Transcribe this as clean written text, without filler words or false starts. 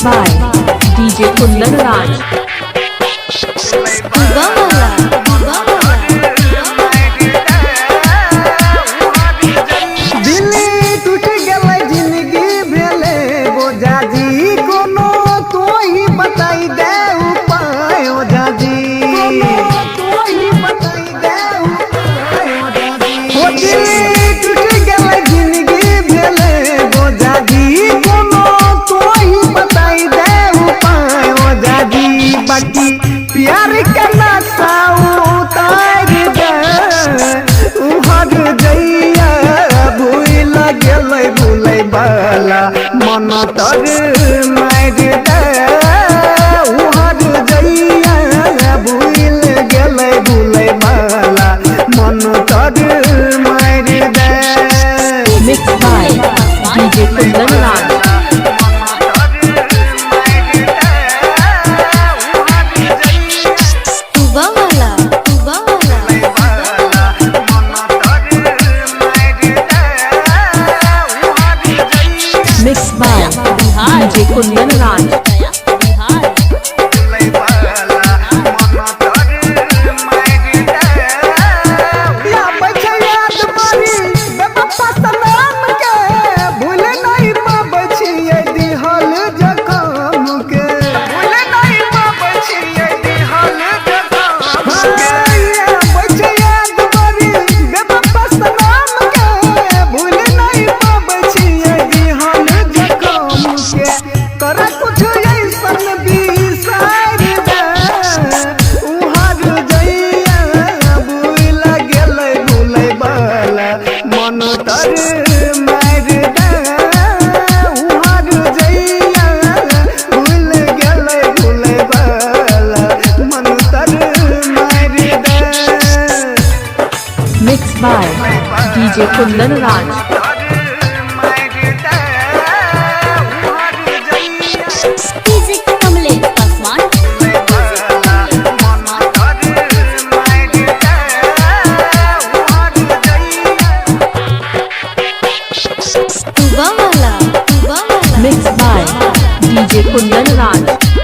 by DJ Kundan Raj. प्यार के नशा उतार दे उहर जइया भूल गेलै भूलै बाला मन तर मार दे उहर जइया भूल गेलै भूलै बाला मन तर मार दे। Mixed by DJ Kundan Raj. Mixed by DJ Kundan Raj. Mixed by DJ Kundan Raj. Mixed by DJ Kundan Raj.